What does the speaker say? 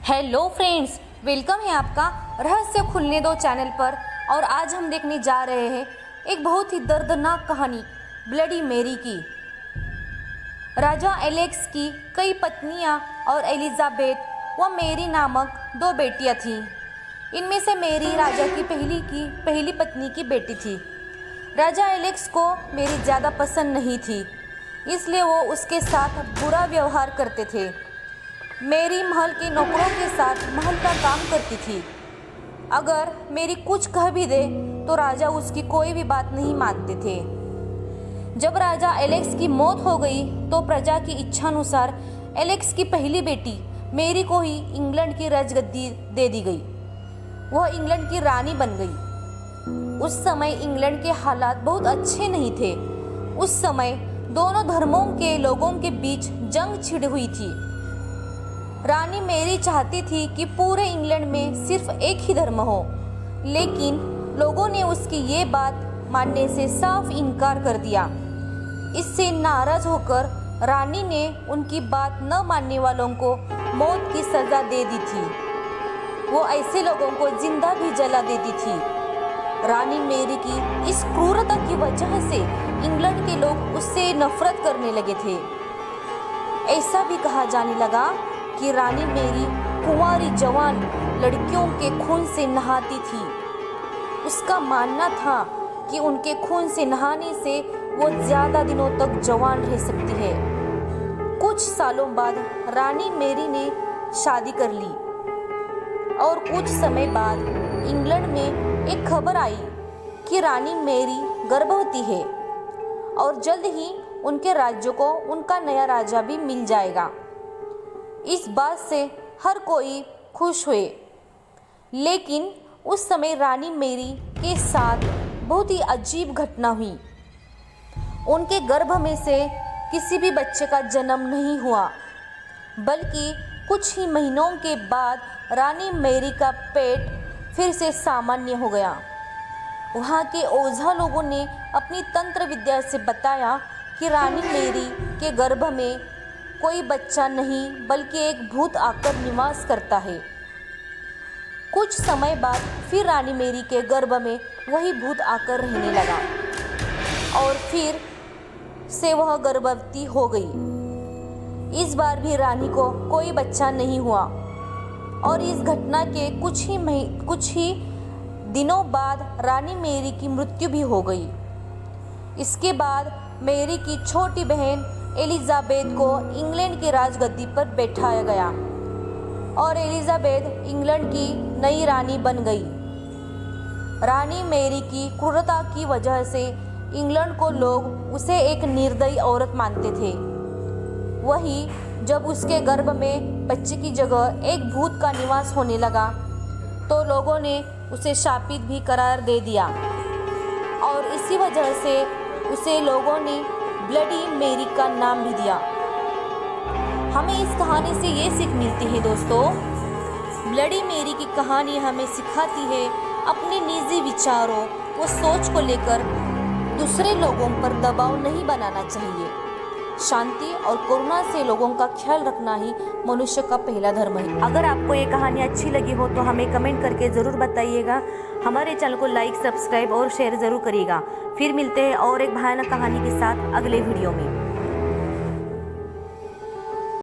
Hello friends, welcome है आपका रहस्य खुलने दो चैनल पर। और आज हम देखने जा रहे हैं एक बहुत ही दर्दनाक कहानी ब्लडी मेरी की। राजा एलेक्स की कई पत्नियां और एलिजाबेथ व मेरी नामक दो बेटियां थीं। इनमें से मेरी राजा की पहली पत्नी की बेटी थी। राजा एलेक्स को मेरी ज़्यादा पसंद नहीं थी, इसलिए वो उसके साथ बुरा व्यवहार करते थे। मेरी महल के नौकरों के साथ महल का काम करती थी। अगर मेरी कुछ कह भी दे तो राजा उसकी कोई भी बात नहीं मानते थे। जब राजा एलेक्स की मौत हो गई तो प्रजा की इच्छानुसार एलेक्स की पहली बेटी मेरी को ही इंग्लैंड की राजगद्दी दे दी गई। वह इंग्लैंड की रानी बन गई। उस समय इंग्लैंड के हालात बहुत अच्छे नहीं थे। उस समय दोनों धर्मों के लोगों के बीच जंग छिड़ हुई थी। रानी मेरी चाहती थी कि पूरे इंग्लैंड में सिर्फ एक ही धर्म हो, लेकिन लोगों ने उसकी ये बात मानने से साफ इनकार कर दिया। इससे नाराज होकर रानी ने उनकी बात न मानने वालों को मौत की सज़ा दे दी थी। वो ऐसे लोगों को जिंदा भी जला देती थी। रानी मेरी की इस क्रूरता की वजह से इंग्लैंड के लोग उससे नफरत करने लगे थे। ऐसा भी कहा जाने लगा कि रानी मेरी कुंवारी जवान लड़कियों के खून से नहाती थी। उसका मानना था कि उनके खून से नहाने से वो ज़्यादा दिनों तक जवान रह सकती है। कुछ सालों बाद रानी मेरी ने शादी कर ली और कुछ समय बाद इंग्लैंड में एक खबर आई कि रानी मेरी गर्भवती है और जल्द ही उनके राज्य को उनका नया राजा भी मिल जाएगा। इस बात से हर कोई खुश हुए, लेकिन उस समय रानी मेरी के साथ बहुत ही अजीब घटना हुई। उनके गर्भ में से किसी भी बच्चे का जन्म नहीं हुआ, बल्कि कुछ ही महीनों के बाद रानी मेरी का पेट फिर से सामान्य हो गया। वहाँ के ओझा लोगों ने अपनी तंत्र विद्या से बताया कि रानी मेरी के गर्भ में कोई बच्चा नहीं बल्कि एक भूत आकर निवास करता है। कुछ समय बाद फिर रानी मेरी के गर्भ में वही भूत आकर रहने लगा और फिर से वह गर्भवती हो गई। इस बार भी रानी को कोई बच्चा नहीं हुआ और इस घटना के कुछ ही दिनों बाद रानी मेरी की मृत्यु भी हो गई। इसके बाद मेरी की छोटी बहन एलिजाबेथ को इंग्लैंड की राजगद्दी पर बैठाया गया और एलिजाबेथ इंग्लैंड की नई रानी बन गई। रानी मेरी की क्रूरता की वजह से इंग्लैंड को लोग उसे एक निर्दयी औरत मानते थे। वही जब उसके गर्भ में बच्चे की जगह एक भूत का निवास होने लगा तो लोगों ने उसे शापित भी करार दे दिया और इसी वजह से उसे लोगों ने ब्लडी मेरी का नाम भी दिया। हमें इस कहानी से ये सीख मिलती है दोस्तों, ब्लडी मेरी की कहानी हमें सिखाती है अपने निजी विचारों व सोच को लेकर दूसरे लोगों पर दबाव नहीं बनाना चाहिए। शांति और करुणा से लोगों का ख्याल रखना ही मनुष्य का पहला धर्म है। अगर आपको ये कहानी अच्छी लगी हो तो हमें कमेंट करके ज़रूर बताइएगा। हमारे चैनल को लाइक, सब्सक्राइब और शेयर ज़रूर करिएगा। फिर मिलते हैं और एक भयानक कहानी के साथ अगले वीडियो में।